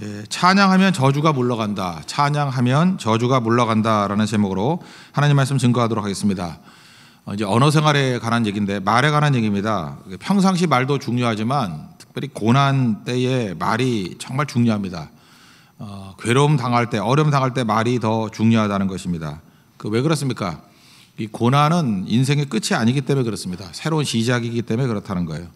예, 찬양하면 저주가 물러간다. 찬양하면 저주가 물러간다라는 제목으로 하나님 말씀 증거하도록 하겠습니다. 이제 언어 생활에 관한 얘기인데 말에 관한 얘기입니다. 평상시 말도 중요하지만 특별히 고난 때에 말이 정말 중요합니다. 괴로움 당할 때, 어려움 당할 때 말이 더 중요하다는 것입니다. 왜 그렇습니까? 이 고난은 인생의 끝이 아니기 때문에 그렇습니다. 새로운 시작이기 때문에 그렇다는 거예요.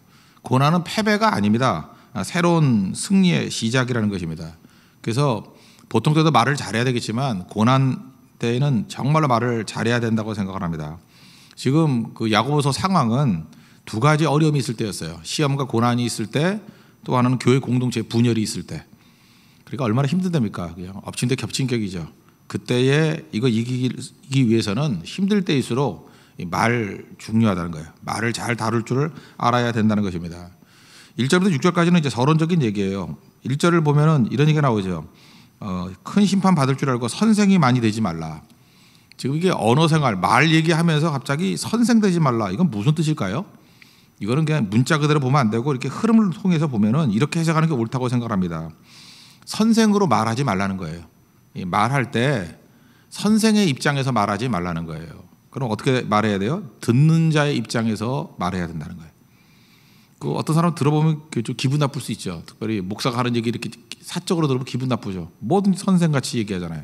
고난은 패배가 아닙니다. 새로운 승리의 시작이라는 것입니다. 그래서 보통 때도 말을 잘해야 되겠지만 고난 때에는 정말로 말을 잘해야 된다고 생각을 합니다. 지금 그 야고보서 상황은 두 가지 어려움이 있을 때였어요. 시험과 고난이 있을 때, 또 하나는 교회 공동체 분열이 있을 때. 그러니까 얼마나 힘든답니까? 그냥 엎친 데 겹친 격이죠. 그때에 이거 이기기 위해서는 힘들 때일수록 말 중요하다는 거예요. 말을 잘 다룰 줄을 알아야 된다는 것입니다. 1절부터 6절까지는 이제 서론적인 얘기예요. 1절을 보면은 이런 얘기가 나오죠. 큰 심판 받을 줄 알고 선생이 많이 되지 말라. 지금 이게 언어 생활, 말 얘기하면서 갑자기 선생 되지 말라. 이건 무슨 뜻일까요? 이거는 그냥 문자 그대로 보면 안 되고 이렇게 흐름을 통해서 보면은 이렇게 해석하는 게 옳다고 생각합니다. 선생으로 말하지 말라는 거예요. 말할 때 선생의 입장에서 말하지 말라는 거예요. 그럼 어떻게 말해야 돼요? 듣는 자의 입장에서 말해야 된다는 거예요. 어떤 사람 들어보면 좀 기분 나쁠 수 있죠. 특별히 목사가 하는 얘기 이렇게 사적으로 들어보면 기분 나쁘죠. 뭐든 선생같이 얘기하잖아요.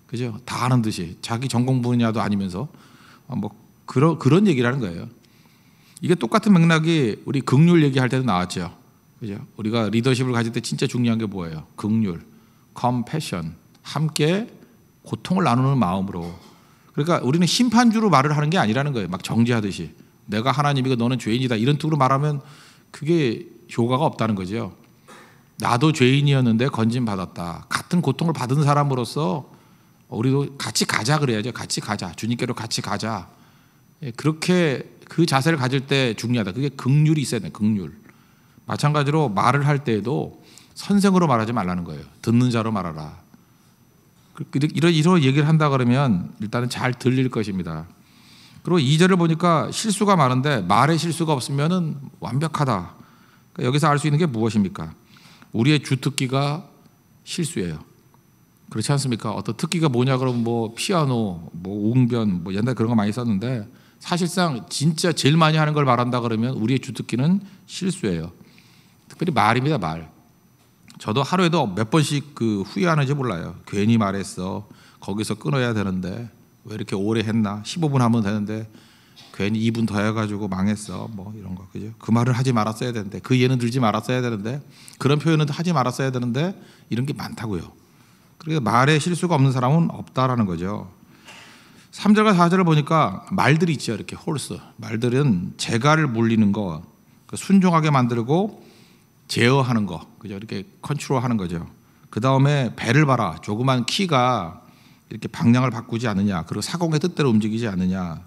그죠? 다 아는 듯이 자기 전공 분야도 아니면서 그런 얘기를 하는 거예요. 이게 똑같은 맥락이 우리 긍휼 얘기할 때도 나왔죠. 그죠? 우리가 리더십을 가질 때 진짜 중요한 게 뭐예요? 긍휼, 컴패션, 함께 고통을 나누는 마음으로. 그러니까 우리는 심판주로 말을 하는 게 아니라는 거예요. 막 정죄하듯이 내가 하나님이고 너는 죄인이다 이런 뜻으로 말하면 그게 효과가 없다는 거죠. 나도 죄인이었는데 건진 받았다. 같은 고통을 받은 사람으로서 우리도 같이 가자 그래야죠. 같이 가자. 주님께로 같이 가자. 그렇게 그 자세를 가질 때 중요하다. 그게 긍휼이 있어야 돼. 긍휼. 마찬가지로 말을 할 때에도 선생으로 말하지 말라는 거예요. 듣는 자로 말하라. 이런 얘기를 한다 그러면 일단은 잘 들릴 것입니다. 그리고 2절을 보니까 실수가 많은데 말에 실수가 없으면 완벽하다. 그러니까 여기서 알 수 있는 게 무엇입니까? 우리의 주특기가 실수예요. 그렇지 않습니까? 어떤 특기가 뭐냐 그러면 피아노, 웅변, 옛날에 그런 거 많이 썼는데 사실상 진짜 제일 많이 하는 걸 말한다 그러면 우리의 주특기는 실수예요. 특별히 말입니다. 말. 저도 하루에도 몇 번씩 후회하는지 몰라요. 괜히 말했어. 거기서 끊어야 되는데 왜 이렇게 오래 했나? 15분 하면 되는데 괜히 2분 더 해가지고 망했어. 이런 거 그죠? 그 말을 하지 말았어야 되는데 그 예는 들지 말았어야 되는데 그런 표현은 하지 말았어야 되는데 이런 게 많다고요. 그러니까 말에 실수가 없는 사람은 없다라는 거죠. 3절과 4절을 보니까 말들이 있죠. 이렇게 홀스. 말들은 재갈을 물리는 거, 순종하게 만들고 제어하는 거, 그죠? 이렇게 컨트롤하는 거죠. 그 다음에 배를 봐라. 조그만 키가 이렇게 방향을 바꾸지 않느냐, 그리고 사공의 뜻대로 움직이지 않느냐.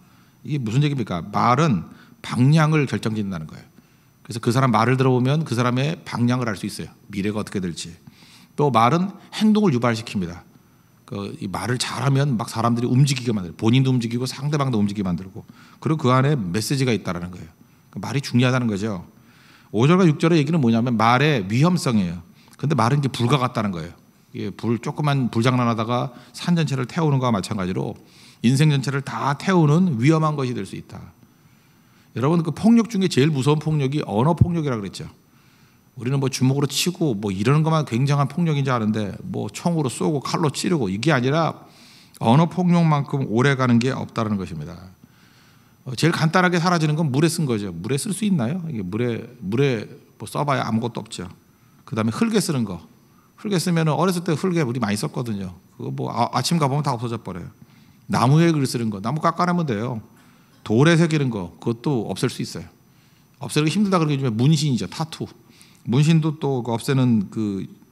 이게 무슨 얘기입니까? 말은 방향을 결정짓는다는 거예요. 그래서 그 사람 말을 들어보면 그 사람의 방향을 알 수 있어요. 미래가 어떻게 될지. 또 말은 행동을 유발시킵니다. 이 말을 잘하면 막 사람들이 움직이게 만들고 본인도 움직이고 상대방도 움직이게 만들고 그리고 그 안에 메시지가 있다는 거예요. 말이 중요하다는 거죠. 5절과 6절의 얘기는 뭐냐면 말의 위험성이에요. 그런데 말은 이게 불과 같다는 거예요. 이게 조그만 불장난하다가 산 전체를 태우는 것과 마찬가지로 인생 전체를 다 태우는 위험한 것이 될 수 있다. 여러분, 그 폭력 중에 제일 무서운 폭력이 언어 폭력이라고 그랬죠. 우리는 주먹으로 치고 이러는 것만 굉장한 폭력인지 아는데 총으로 쏘고 칼로 찌르고 이게 아니라 언어 폭력만큼 오래 가는 게 없다는 것입니다. 제일 간단하게 사라지는 건 물에 쓴 거죠. 물에 쓸 수 있나요? 이게 물에 써봐야 아무것도 없죠. 그 다음에 흙에 쓰는 거. 흙에 쓰면 어렸을 때 흙에 우리 많이 썼거든요. 그거 아침 가보면 다 없어져 버려요. 나무에 글 쓰는 거. 나무 깎아내면 돼요. 돌에 새기는 거. 그것도 없앨 수 있어요. 없애기 힘들다 그러기 요즘에 문신이죠. 타투. 문신도 또 없애는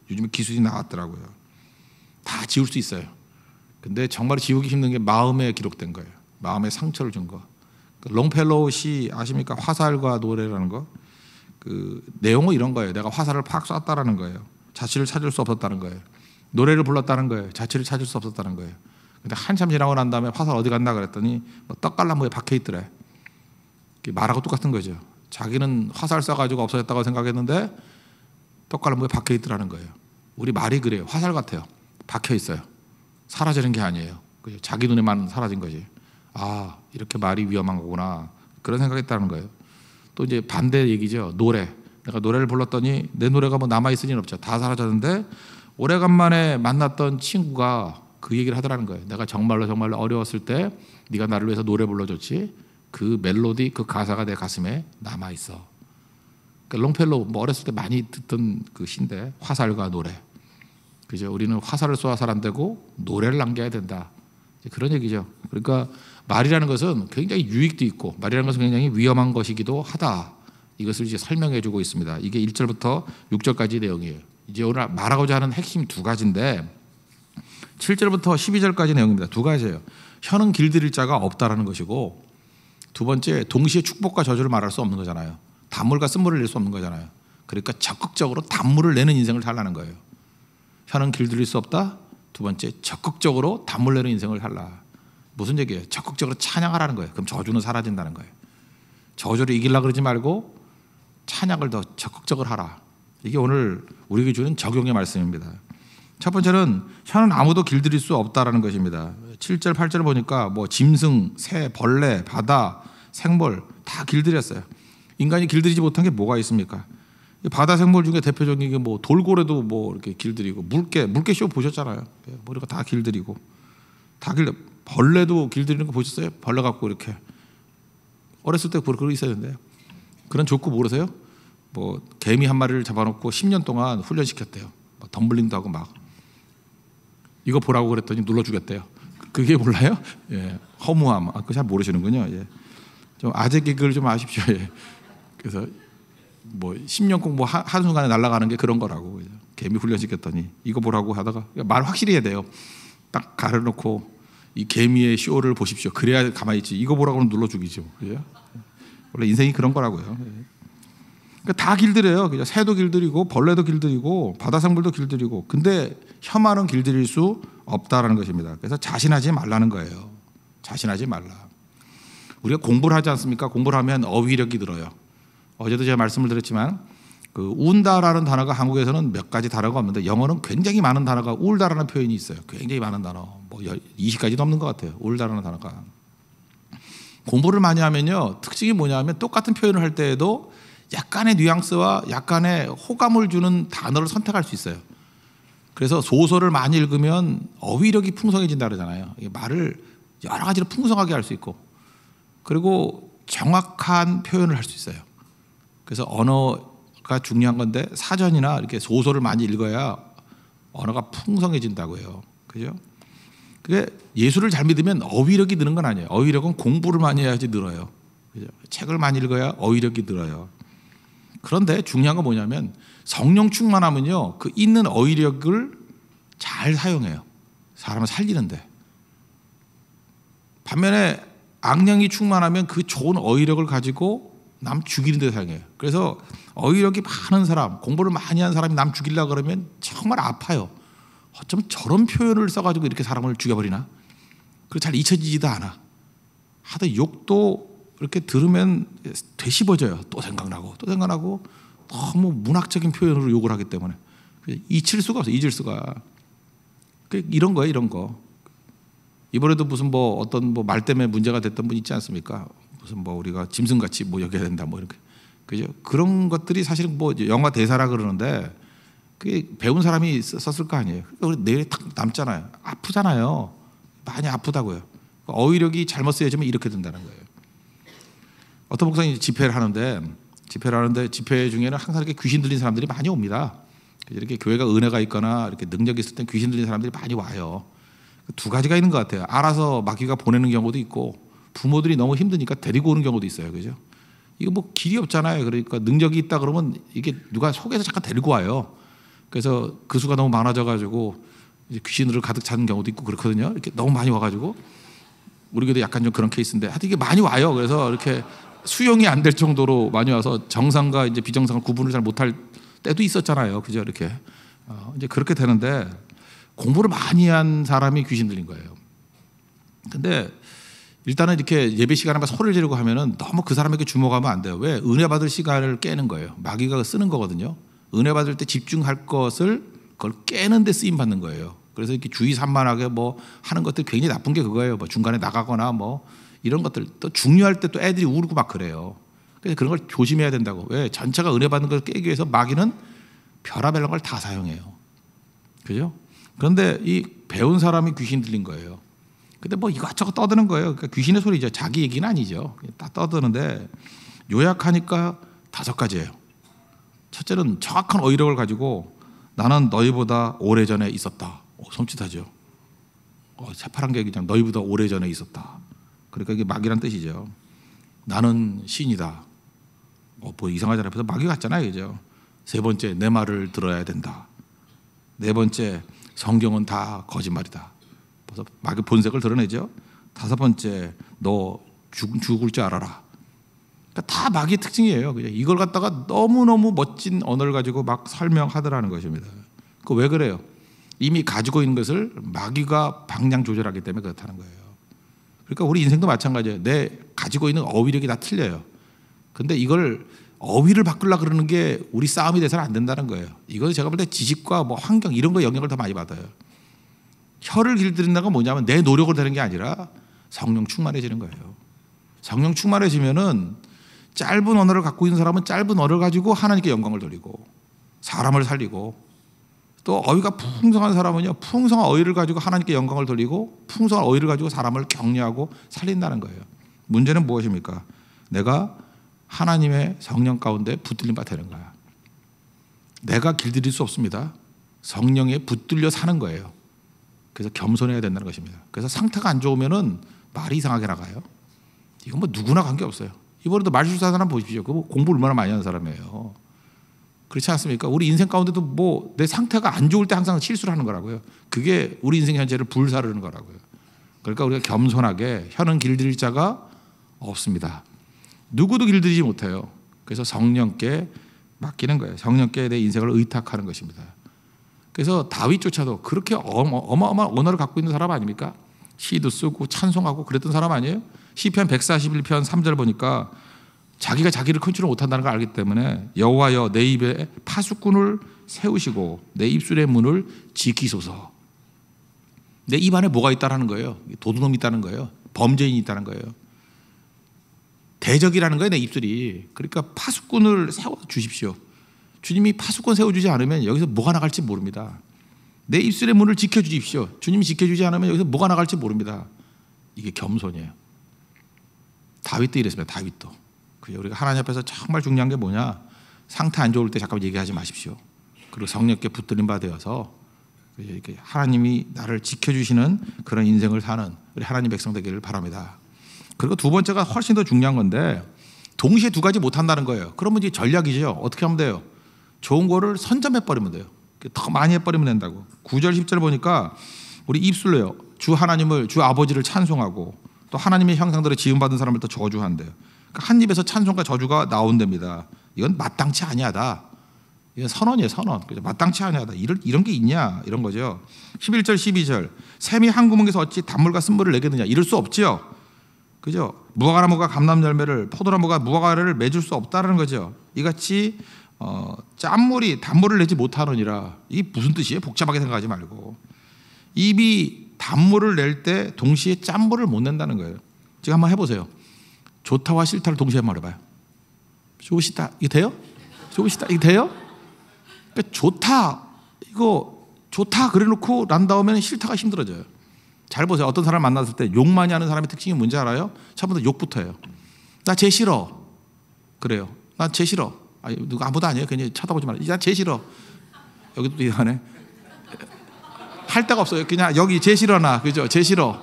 요즘에 기술이 나왔더라고요. 다 지울 수 있어요. 근데 정말 지우기 힘든 게 마음에 기록된 거예요. 마음에 상처를 준 거. 롱펠로우 시 아십니까? 화살과 노래라는 거. 내용은 이런 거예요. 내가 화살을 팍 쐈다라는 거예요. 자취를 찾을 수 없었다는 거예요. 노래를 불렀다는 거예요. 자취를 찾을 수 없었다는 거예요. 근데 한참 지나고 난 다음에 화살 어디 갔나 그랬더니 떡갈나무에 박혀 있더래. 말하고 똑같은 거죠. 자기는 화살 쏴가지고 없어졌다고 생각했는데 떡갈나무에 박혀 있더라는 거예요. 우리 말이 그래요. 화살 같아요. 박혀 있어요. 사라지는 게 아니에요. 자기 눈에만 사라진 거지. 아, 이렇게 말이 위험한 거구나. 그런 생각했다는 거예요. 또 이제 반대 얘기죠. 노래. 내가 노래를 불렀더니 내 노래가 뭐 남아있을 리는 없죠. 다 사라졌는데 오래간만에 만났던 친구가 그 얘기를 하더라는 거예요. 내가 정말로 어려웠을 때 네가 나를 위해서 노래 불러줬지. 그 멜로디, 그 가사가 내 가슴에 남아있어. 그러니까 롱펠로우, 뭐 어렸을 때 많이 듣던 그 시인데, 화살과 노래. 그죠? 우리는 화살을 쏘아서 안 되고 노래를 남겨야 된다. 그런 얘기죠. 그러니까 말이라는 것은 굉장히 유익도 있고 말이라는 것은 굉장히 위험한 것이기도 하다. 이것을 이제 설명해 주고 있습니다. 이게 1절부터 6절까지 내용이에요. 이제 오늘 말하고자 하는 핵심 두 가지인데 7절부터 12절까지 내용입니다. 두 가지예요. 혀는 길들일 자가 없다라는 것이고, 두 번째, 동시에 축복과 저주를 말할 수 없는 거잖아요. 단물과 쓴물을 낼 수 없는 거잖아요. 그러니까 적극적으로 단물을 내는 인생을 살라는 거예요. 혀는 길들일 수 없다. 두 번째, 적극적으로 단물 내는 인생을 살라. 무슨 얘기예요? 적극적으로 찬양하라는 거예요. 그럼 저주는 사라진다는 거예요. 저주를 이기려고 그러지 말고 찬양을 더 적극적으로 하라. 이게 오늘 우리에게 주는 적용의 말씀입니다. 첫 번째는 혀는 아무도 길들일 수 없다라는 것입니다. 7절, 8절 보니까 뭐 짐승, 새, 벌레, 바다, 생물 다 길들였어요. 인간이 길들이지 못한 게 뭐가 있습니까? 바다 생물 중에 대표적인 게 뭐 돌고래도 뭐 이렇게 길들이고, 물개 쇼 보셨잖아요. 머리가 다 길들이고, 벌레도 길들이는 거 보셨어요? 벌레 갖고 이렇게 어렸을 때 그러고 있었는데, 그런 족구 모르세요? 뭐 개미 한 마리를 잡아놓고 10년 동안 훈련시켰대요. 막 덤블링도 하고 막. 이거 보라고 그랬더니 눌러주겠대요. 그게 몰라요? 예, 허무함. 그거 잘 모르시는군요. 예. 좀 아재 개그를 좀 아십시오. 예. 그래서 뭐 10년 꼭 뭐 한순간에 날아가는 게 그런 거라고. 개미 훈련시켰더니 이거 보라고 하다가 말 확실히 해야 돼요. 딱 가려놓고 이 개미의 쇼를 보십시오. 그래야 가만히 있지. 이거 보라고는 눌러주기죠. 그죠? 원래 인생이 그런 거라고요. 그러니까 다 길들여요. 그죠? 새도 길들이고 벌레도 길들이고 바다생물도 길들이고, 근데 혀만은 길들일 수 없다라는 것입니다. 그래서 자신하지 말라는 거예요. 자신하지 말라. 우리가 공부를 하지 않습니까? 공부를 하면 어휘력이 늘어요. 어제도 제가 말씀을 드렸지만 그 운다라는 단어가 한국에서는 몇 가지 단어가 없는데 영어는 굉장히 많은 단어가 울다라는 표현이 있어요. 굉장히 많은 단어, 뭐 20가지 넘는 것 같아요. 울다라는 단어가. 공부를 많이 하면요, 특징이 뭐냐면 똑같은 표현을 할 때에도 약간의 뉘앙스와 약간의 호감을 주는 단어를 선택할 수 있어요. 그래서 소설을 많이 읽으면 어휘력이 풍성해진다 그러잖아요. 말을 여러 가지로 풍성하게 할 수 있고, 그리고 정확한 표현을 할 수 있어요. 그래서 언어가 중요한 건데 사전이나 이렇게 소설을 많이 읽어야 언어가 풍성해진다고 해요. 그죠? 그게 예수를 잘 믿으면 어휘력이 느는 건 아니에요. 어휘력은 공부를 많이 해야지 늘어요. 그죠? 책을 많이 읽어야 어휘력이 늘어요. 그런데 중요한 건 뭐냐면 성령 충만하면요, 그 있는 어휘력을 잘 사용해요. 사람을 살리는데. 반면에 악령이 충만하면 그 좋은 어휘력을 가지고 남 죽이는 데 사용해요. 그래서 어휘력이 많은 사람, 공부를 많이 한 사람이 남 죽이려고 그러면 정말 아파요. 어쩜 저런 표현을 써가지고 이렇게 사람을 죽여버리나? 그리고 잘 잊혀지지도 않아. 하도 욕도 이렇게 들으면 되씹어져요. 또 생각나고 또 생각나고, 너무 문학적인 표현으로 욕을 하기 때문에 잊힐 수가 없어요. 잊을 수가. 이런 거예요, 이런 거. 이번에도 무슨 뭐 어떤 뭐 말 때문에 문제가 됐던 분 있지 않습니까? 무슨 뭐 우리가 짐승같이 뭐 여겨야 된다 뭐 이렇게. 그죠? 그런 것들이 사실은 뭐 영화 대사라 그러는데 그게 배운 사람이 썼을 거 아니에요. 우리 내일에 탁 남잖아요. 아프잖아요. 많이 아프다고요. 어휘력이 잘못 쓰여지면 이렇게 된다는 거예요. 어떤 목사님이 집회를 하는데 집회 중에는 항상 이렇게 귀신 들린 사람들이 많이 옵니다. 이렇게 교회가 은혜가 있거나 이렇게 능력이 있을 땐 귀신 들린 사람들이 많이 와요. 두 가지가 있는 것 같아요. 알아서 마귀가 보내는 경우도 있고, 부모들이 너무 힘드니까 데리고 오는 경우도 있어요. 그죠? 이거 뭐 길이 없잖아요. 그러니까 능력이 있다 그러면 이게 누가 속에서 잠깐 데리고 와요. 그래서 그 수가 너무 많아져가지고 이제 귀신으로 가득 차는 경우도 있고 그렇거든요. 이렇게 너무 많이 와가지고, 우리 교회도 약간 좀 그런 케이스인데 하여튼 이게 많이 와요. 그래서 이렇게 수용이 안 될 정도로 많이 와서 정상과 이제 비정상을 구분을 잘 못할 때도 있었잖아요. 그죠? 이렇게 이제 그렇게 되는데, 공부를 많이 한 사람이 귀신 들린 거예요. 근데 일단은 이렇게 예배 시간에 소리를 지르고 하면은 너무 그 사람에게 주목하면 안 돼요. 왜? 은혜 받을 시간을 깨는 거예요. 마귀가 쓰는 거거든요. 은혜 받을 때 집중할 것을 그걸 깨는 데 쓰임 받는 거예요. 그래서 이렇게 주의 산만하게 뭐 하는 것들 굉장히 나쁜 게 그거예요. 뭐 중간에 나가거나 뭐 이런 것들 또 중요할 때 또 애들이 울고 막 그래요. 그래서 그런 걸 조심해야 된다고. 왜? 전체가 은혜 받는 걸 깨기 위해서 마귀는 별의별 걸 다 사용해요. 그죠? 그런데 이 배운 사람이 귀신 들린 거예요. 근데 뭐 이것저것 떠드는 거예요. 그러니까 귀신의 소리죠. 자기 얘기는 아니죠. 다 떠드는데 요약하니까 5가지예요. 첫째는 정확한 어휘력을 가지고 나는 너희보다 오래전에 있었다. 섬찟하죠. 새파란 게 그냥 너희보다 오래전에 있었다. 그러니까 이게 마귀란 뜻이죠. 나는 신이다. 뭐 이상하잖아요. 앞에서 마귀 같잖아요. 그죠? 3번째, 내 말을 들어야 된다. 4번째, 성경은 다 거짓말이다. 그래서 마귀 본색을 드러내죠. 5번째, 너 죽을 줄 알아라. 그러니까 다 마귀의 특징이에요. 그죠? 이걸 갖다가 너무너무 멋진 언어를 가지고 막 설명하더라는 것입니다. 그 왜 그래요? 이미 가지고 있는 것을 마귀가 방향 조절하기 때문에 그렇다는 거예요. 그러니까 우리 인생도 마찬가지예요. 내 가지고 있는 어휘력이 다 틀려요. 근데 이걸 어휘를 바꾸려고 그러는 게 우리 싸움이 돼서는 안 된다는 거예요. 이건 제가 볼 때 지식과 뭐 환경 이런 거 영향을 더 많이 받아요. 혀를 길들인다는 건 뭐냐면 내 노력으로 되는 게 아니라 성령 충만해지는 거예요. 성령 충만해지면은 짧은 언어를 갖고 있는 사람은 짧은 언어를 가지고 하나님께 영광을 돌리고 사람을 살리고, 또 어휘가 풍성한 사람은요 풍성한 어휘를 가지고 하나님께 영광을 돌리고 풍성한 어휘를 가지고 사람을 격려하고 살린다는 거예요. 문제는 무엇입니까? 내가 하나님의 성령 가운데 붙들림 바 되는 거야. 내가 길들일 수 없습니다. 성령에 붙들려 사는 거예요. 그래서 겸손해야 된다는 것입니다. 그래서 상태가 안 좋으면은 말이 이상하게 나가요. 이건 뭐 누구나 관계없어요. 이번에도 말실수하는 사람 보십시오. 그거 공부 얼마나 많이 하는 사람이에요. 그렇지 않습니까? 우리 인생 가운데도 뭐 내 상태가 안 좋을 때 항상 실수를 하는 거라고요. 그게 우리 인생 현재를 불사르는 거라고요. 그러니까 우리가 겸손하게 혀는 길들일 자가 없습니다. 누구도 길들이지 못해요. 그래서 성령께 맡기는 거예요. 성령께 내 인생을 의탁하는 것입니다. 그래서 다윗조차도 그렇게 어마어마한 언어를 갖고 있는 사람 아닙니까? 시도 쓰고 찬송하고 그랬던 사람 아니에요? 시편 141편 3절 보니까 자기가 자기를 컨트롤 못한다는 걸 알기 때문에 여호와여 내 입에 파수꾼을 세우시고 내 입술의 문을 지키소서. 내 입 안에 뭐가 있다는 거예요? 도둑놈이 있다는 거예요. 범죄인이 있다는 거예요. 대적이라는 거예요, 내 입술이. 그러니까 파수꾼을 세워주십시오. 주님이 파수꾼 세워주지 않으면 여기서 뭐가 나갈지 모릅니다. 내 입술의 문을 지켜주십시오. 주님이 지켜주지 않으면 여기서 뭐가 나갈지 모릅니다. 이게 겸손이에요. 다윗도 이랬습니다. 다윗도. 우리가 하나님 앞에서 정말 중요한 게 뭐냐? 상태 안 좋을 때 잠깐 얘기하지 마십시오. 그리고 성령께 붙들림 바 되어서 하나님이 나를 지켜주시는 그런 인생을 사는 우리 하나님 백성 되기를 바랍니다. 그리고 2번째가 훨씬 더 중요한 건데 동시에 2가지 못한다는 거예요. 그러면 이제 전략이죠. 어떻게 하면 돼요? 좋은 거를 선점해버리면 돼요. 더 많이 해버리면 된다고. 9절 10절 보니까 우리 입술로요 주 하나님을 주 아버지를 찬송하고 또 하나님의 형상대로 지음받은 사람을 또 저주한대요. 그러니까 한 입에서 찬송과 저주가 나온답니다. 이건 마땅치 아니하다. 이건 선언이에요, 선언. 그죠? 마땅치 아니하다. 이런 게 있냐? 이런 거죠. 11절, 12절. 샘이 한 구멍에서 어찌 단물과 쓴물을 내겠느냐? 이럴 수 없지요. 그죠? 무화과나무가 감람열매를, 포도나무가 무화과를 맺을 수 없다는 거죠. 이같이 짠물이 단물을 내지 못하느니라. 이게 무슨 뜻이에요? 복잡하게 생각하지 말고. 입이 단물을 낼 때 동시에 짠물을 못 낸다는 거예요. 지금 한번 해보세요. 좋다와 싫다를 동시에 말해봐요. 좋으시다. 이게 돼요? 좋으시다. 이게 돼요? 그러니까 좋다. 이거 좋다 그래놓고 난 다음에는 싫다가 힘들어져요. 잘 보세요. 어떤 사람을 만났을 때 욕 많이 하는 사람의 특징이 뭔지 알아요? 처음부터 욕부터 해요. 나 쟤 싫어. 그래요. 나 쟤 싫어. 누가 아무도 아니에요. 그냥 쳐다보지 말아요. 나 쟤 싫어. 여기도 이상하네. 할 데가 없어요. 그냥 여기 쟤 싫어 나. 그죠? 쟤 싫어.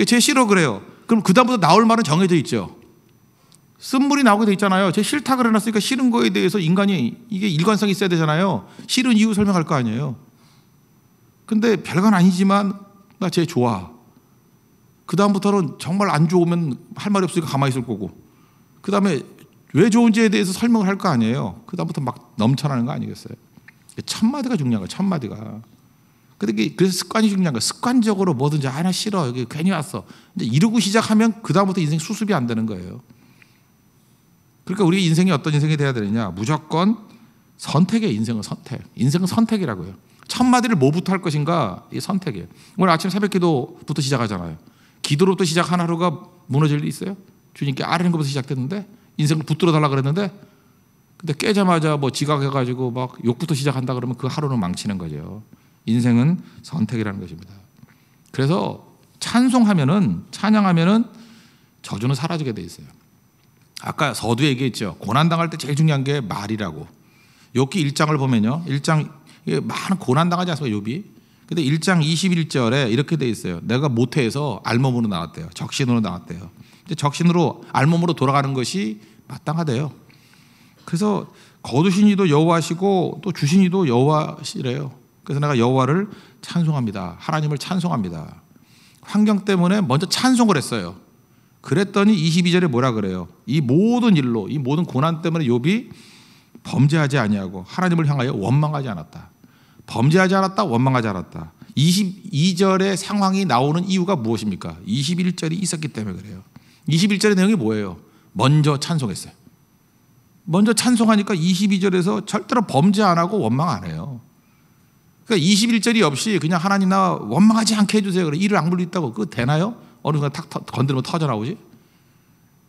쟤 싫어 그래요. 그럼 그 다음부터 나올 말은 정해져 있죠. 쓴물이 나오게 돼 있잖아요. 쟤 싫다 그래놨으니까 싫은 거에 대해서 인간이 이게 일관성이 있어야 되잖아요. 싫은 이유 설명할 거 아니에요. 근데 별건 아니지만 나 쟤 좋아. 그 다음부터는 정말 안 좋으면 할 말이 없으니까 가만히 있을 거고, 그 다음에 왜 좋은지에 대해서 설명을 할 거 아니에요. 그 다음부터 막 넘쳐나는 거 아니겠어요. 첫 마디가 중요한 거예요. 첫 마디가. 근데 그래서 습관이 중요한 거예요. 습관적으로 뭐든지 나 싫어. 여기 괜히 왔어. 이제 이러고 시작하면 그 다음부터 인생 수습이 안 되는 거예요. 그러니까 우리 인생이 어떤 인생이 돼야 되느냐? 무조건 선택의 인생은 선택. 인생은 선택이라고요. 첫마디를 뭐부터 할 것인가? 이 선택이에요. 오늘 아침 새벽기도부터 시작하잖아요. 기도로부터 시작한 하루가 무너질 일 있어요? 주님께 아뢰는 것부터 시작됐는데 인생을 붙들어 달라 그랬는데 근데 깨자마자 뭐 지각해가지고 막 욕부터 시작한다 그러면 그 하루는 망치는 거죠. 인생은 선택이라는 것입니다. 그래서 찬양하면은 저주는 사라지게 돼 있어요. 아까 서두 얘기했죠. 고난당할 때 제일 중요한 게 말이라고. 욥기 1장을 보면요. 1장 많은 고난당하지 않습니까? 욥이. 근데 1장 21절에 이렇게 돼 있어요. 내가 모태에서 알몸으로 나왔대요. 적신으로 나왔대요. 근데 적신으로 알몸으로 돌아가는 것이 마땅하대요. 그래서 거두신 이도 여호와시고 또 주신 이도 여호와시래요. 그래서 내가 여호와를 찬송합니다. 하나님을 찬송합니다. 환경 때문에 먼저 찬송을 했어요. 그랬더니 22절에 뭐라 그래요? 이 모든 일로, 이 모든 고난 때문에 욥이 범죄하지 아니하고 하나님을 향하여 원망하지 않았다. 범죄하지 않았다, 원망하지 않았다. 22절의 상황이 나오는 이유가 무엇입니까? 21절이 있었기 때문에 그래요. 21절의 내용이 뭐예요? 먼저 찬송했어요. 먼저 찬송하니까 22절에서 절대로 범죄 안 하고 원망 안 해요. 그러니까 21절이 없이 그냥 하나님 나 원망하지 않게 해주세요. 그래 이를 악물고 있다고 그거 되나요? 어느 순간 탁 건드리면 터져 나오지?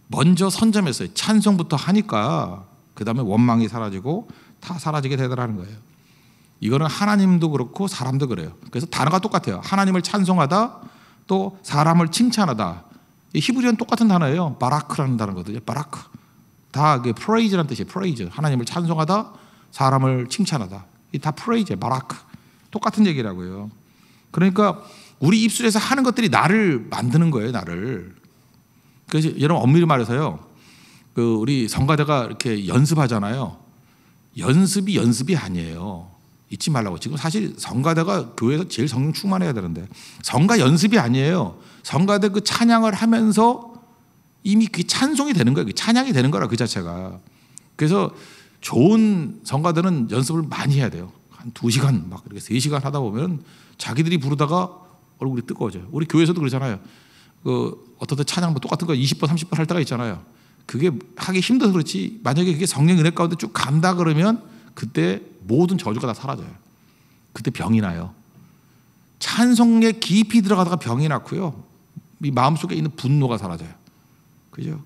먼저 선점했어요. 찬송부터 하니까 그 다음에 원망이 사라지고 다 사라지게 되더라는 거예요. 이거는 하나님도 그렇고 사람도 그래요. 그래서 단어가 똑같아요. 하나님을 찬송하다 또 사람을 칭찬하다. 히브리어는 똑같은 단어예요. 바라크라는 단어거든요. 바라크. 다 프레이즈라는 뜻이에요. 프레이즈. 하나님을 찬송하다 사람을 칭찬하다. 이 다 프레이즈예요. 바라크. 똑같은 얘기라고요. 그러니까 우리 입술에서 하는 것들이 나를 만드는 거예요. 나를. 그래서 여러분 엄밀히 말해서요. 우리 성가대가 이렇게 연습하잖아요. 연습이 아니에요. 잊지 말라고. 지금 사실 성가대가 교회에서 제일 성령 충만해야 되는데 성가 연습이 아니에요. 성가대 그 찬양을 하면서 이미 그게 찬송이 되는 거예요. 찬양이 되는 거라 그 자체가. 그래서 좋은 성가대는 연습을 많이 해야 돼요. 한 2시간 막 이렇게 3시간 하다 보면 자기들이 부르다가 얼굴이 뜨거워져요. 우리 교회에서도 그러잖아요. 어떤 때 찬양 똑같은 거 20번 30번 할 때가 있잖아요. 그게 하기 힘들어서 그렇지 만약에 그게 성령 은혜 가운데 쭉 간다 그러면 그때 모든 저주가 다 사라져요. 그때 병이 나요. 찬송에 깊이 들어가다가 병이 났고요. 이 마음속에 있는 분노가 사라져요. 그죠?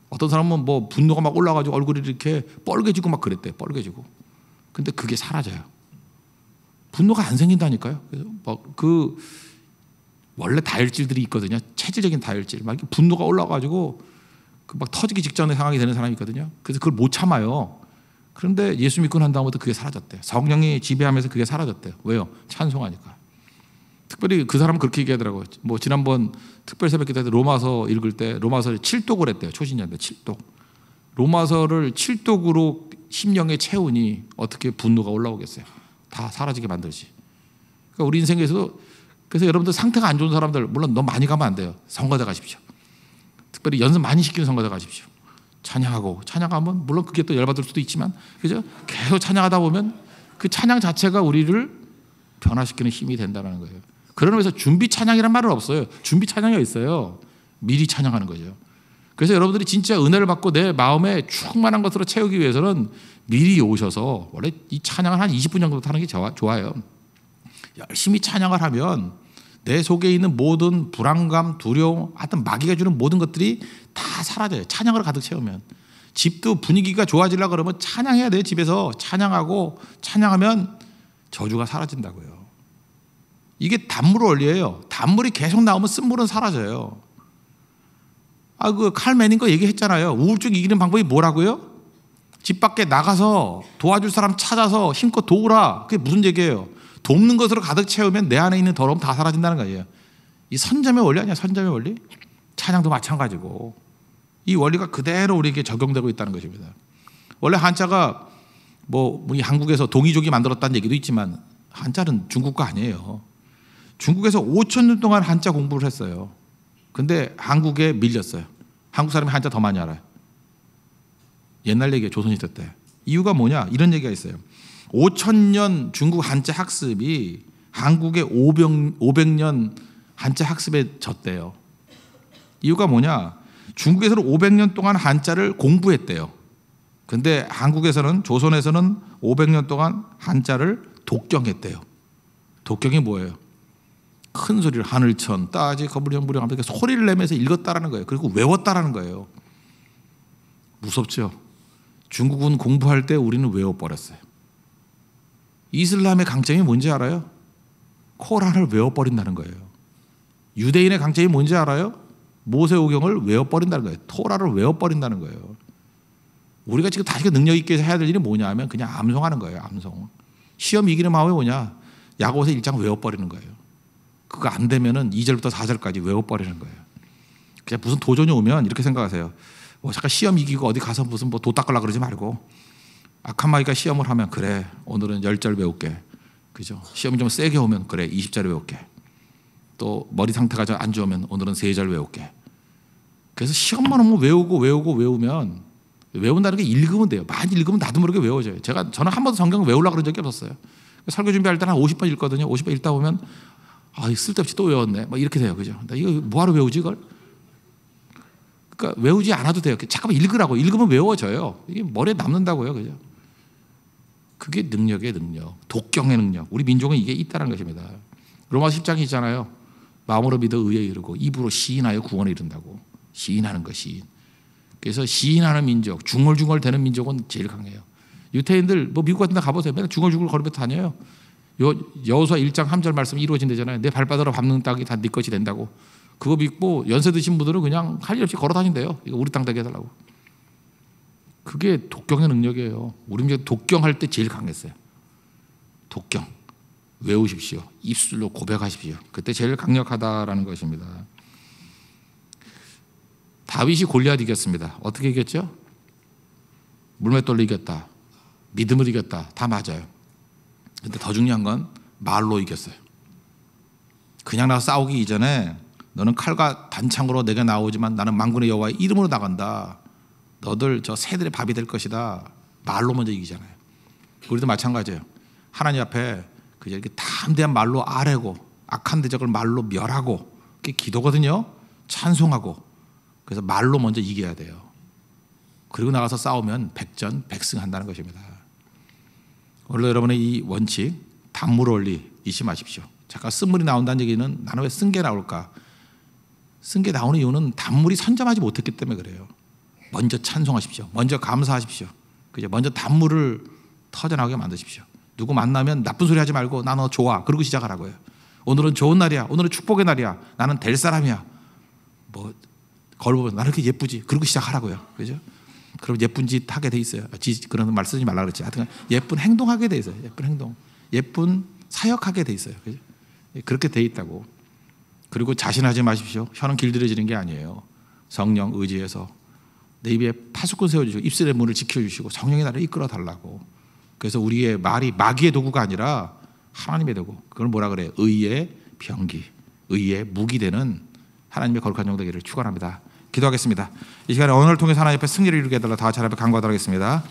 어떤 사람은 뭐 분노가 막 올라가지고 얼굴이 이렇게 뻘개지고 막 그랬대요. 뻘개지고. 근데 그게 사라져요. 분노가 안 생긴다니까요. 그래서 원래 다혈질들이 있거든요. 체질적인 다혈질. 막 분노가 올라가지고 막 터지기 직전의 상황이 되는 사람이 있거든요. 그래서 그걸 못 참아요. 그런데 예수 믿고 난 다음부터 그게 사라졌대요. 성령이 지배하면서 그게 사라졌대요. 왜요? 찬송하니까. 특별히 그 사람은 그렇게 얘기하더라고요. 뭐 지난번 특별 새벽기도 때 로마서 읽을 때 로마서를 7독을 했대요. 초신자인데 7독. 로마서를 7독으로 심령에 채우니 어떻게 분노가 올라오겠어요? 다 사라지게 만들지. 그러니까 우리 인생에서 그래서 여러분들 상태가 안 좋은 사람들 물론 너무 많이 가면 안 돼요. 성가대 가십시오. 특별히 연습 많이 시키는 성가대 가십시오. 찬양하면 물론 그게 또 열받을 수도 있지만 그죠? 계속 찬양하다 보면 그 찬양 자체가 우리를 변화시키는 힘이 된다는 거예요. 그런 의미에서 준비 찬양이란 말은 없어요. 준비 찬양이 있어요. 미리 찬양하는 거죠. 그래서 여러분들이 진짜 은혜를 받고 내 마음에 충만한 것으로 채우기 위해서는 미리 오셔서 원래 이 찬양을 한 20분 정도 하는 게 좋아요. 열심히 찬양을 하면 내 속에 있는 모든 불안감, 두려움, 하여튼 마귀가 주는 모든 것들이 다 사라져요. 찬양으로 가득 채우면. 집도 분위기가 좋아지려고 그러면 찬양해야 돼요. 집에서 찬양하고 찬양하면 저주가 사라진다고요. 이게 단물 원리예요. 단물이 계속 나오면 쓴물은 사라져요. 칼 매닝거 얘기했잖아요. 우울증 이기는 방법이 뭐라고요? 집 밖에 나가서 도와줄 사람 찾아서 힘껏 도우라. 그게 무슨 얘기예요? 돕는 것으로 가득 채우면 내 안에 있는 더러움 다 사라진다는 거예요. 이 선점의 원리 아니야? 선점의 원리? 찬양도 마찬가지고 이 원리가 그대로 우리에게 적용되고 있다는 것입니다. 원래 한자가 이 한국에서 동이족이 만들었다는 얘기도 있지만 한자는 중국 거 아니에요. 중국에서 5,000년 동안 한자 공부를 했어요. 근데 한국에 밀렸어요. 한국 사람이 한자 더 많이 알아요. 옛날 얘기에 조선시대 때. 이유가 뭐냐? 이런 얘기가 있어요. 5,000년 중국 한자 학습이 한국의 500년 한자 학습에 졌대요. 이유가 뭐냐? 중국에서는 500년 동안 한자를 공부했대요. 근데 한국에서는 조선에서는 500년 동안 한자를 독경했대요. 독경이 뭐예요? 큰 소리를 하늘천 따지 거부령부령 하면서 소리를 내면서 읽었다라는 거예요. 그리고 외웠다라는 거예요. 무섭죠? 중국은 공부할 때 우리는 외워버렸어요. 이슬람의 강점이 뭔지 알아요? 코란을 외워버린다는 거예요. 유대인의 강점이 뭔지 알아요? 모세오경을 외워버린다는 거예요. 토라를 외워버린다는 거예요. 우리가 지금 다시 능력 있게 해야 될 일이 뭐냐 하면 그냥 암송하는 거예요. 암송. 시험 이기는 마음이 뭐냐? 야고보서 1장 외워버리는 거예요. 그거 안 되면은 2절부터 4절까지 외워버리는 거예요. 그냥 무슨 도전이 오면 이렇게 생각하세요. 잠깐 시험 이기고 어디 가서 무슨 도 닦으려고 그러지 말고 아카마이가 시험을 하면 그래 오늘은 10절 외울게. 그죠? 시험이 좀 세게 오면 그래 20절 외울게. 또 머리 상태가 좀 안 좋으면 오늘은 3절 외울게. 그래서 시험만 오면 외우면 외운다는 게 읽으면 돼요. 많이 읽으면 나도 모르게 외워져요. 저는 한 번도 성경 외우려고 그런 적이 없었어요. 설교 준비할 때는 한 50번 읽거든요. 50번 읽다 보면 쓸데없이 또 외웠네. 막 이렇게 돼요. 그죠? 나 이거 뭐하러 외우지 이걸? 그러니까 외우지 않아도 돼요. 잠깐만 읽으라고. 읽으면 외워져요. 이게 머리에 남는다고요. 그죠? 그게 능력의 능력. 독경의 능력. 우리 민족은 이게 있다는 것입니다. 로마서 10장이 있잖아요. 마음으로 믿어 의에 이르고 입으로 시인하여 구원에 이른다고. 시인하는 거 시인. 그래서 시인하는 민족, 중얼중얼대는 민족은 제일 강해요. 유태인들 미국 같은 데 가보세요. 맨날 중얼중얼 거리면서 다녀요. 여호수아 1장 3절 말씀이 이루어진다잖아요. 내 발바닥으로 밟는 땅이 다 네 것이 된다고. 그거 믿고 연세 드신 분들은 그냥 할 일 없이 걸어 다닌대요. 이거 우리 땅 되게 해달라고. 그게 독경의 능력이에요. 우리 민족 독경할 때 제일 강했어요. 독경. 외우십시오. 입술로 고백하십시오. 그때 제일 강력하다라는 것입니다. 다윗이 골리앗 이겼습니다. 어떻게 이겼죠? 물맷돌로 이겼다. 믿음으로 이겼다. 다 맞아요. 근데 더 중요한 건 말로 이겼어요. 그냥 나가 싸우기 이전에 너는 칼과 단창으로 내게 나오지만 나는 만군의 여호와의 이름으로 나간다. 너들 저 새들의 밥이 될 것이다. 말로 먼저 이기잖아요. 우리도 마찬가지예요. 하나님 앞에 그저 이렇게 담대한 말로 아뢰고 악한 대적을 말로 멸하고 그게 기도거든요. 찬송하고 그래서 말로 먼저 이겨야 돼요. 그리고 나가서 싸우면 백전백승한다는 것입니다. 오늘 여러분의 이 원칙 단물 원리 잊지 마십시오. 잠깐 쓴물이 나온다는 얘기는 나는 왜 쓴 게 나올까? 쓴 게 나오는 이유는 단물이 선점하지 못했기 때문에 그래요. 먼저 찬송하십시오. 먼저 감사하십시오. 그죠? 먼저 단물을 터져나오게 만드십시오. 누구 만나면 나쁜 소리 하지 말고 나 너 좋아. 그러고 시작하라고요. 오늘은 좋은 날이야. 오늘은 축복의 날이야. 나는 될 사람이야. 거울 보면 나는 이렇게 예쁘지. 그러고 시작하라고요. 그죠? 그럼 예쁜 짓 하게 돼 있어요. 그런 말 쓰지 말라 그랬지. 하여튼 예쁜 행동하게 돼 있어요. 예쁜 행동. 예쁜 사역하게 돼 있어요. 그죠? 그렇게 돼 있다고. 그리고 자신하지 마십시오. 혀는 길들여지는 게 아니에요. 성령 의지해서 내 입에 파수꾼 세워주시고 입술의 문을 지켜주시고 성령의 나를 이끌어 달라고. 그래서 우리의 말이 마귀의 도구가 아니라 하나님의 도구. 그걸 뭐라 그래요? 의의 병기, 의의 무기 되는 하나님의 거룩한 종 되기를 축원합니다. 기도하겠습니다. 이 시간에 언어를 통해서 하나님 앞에 승리를 이루게 해달라 다 같이 하나님 앞에 간구하도록 하겠습니다.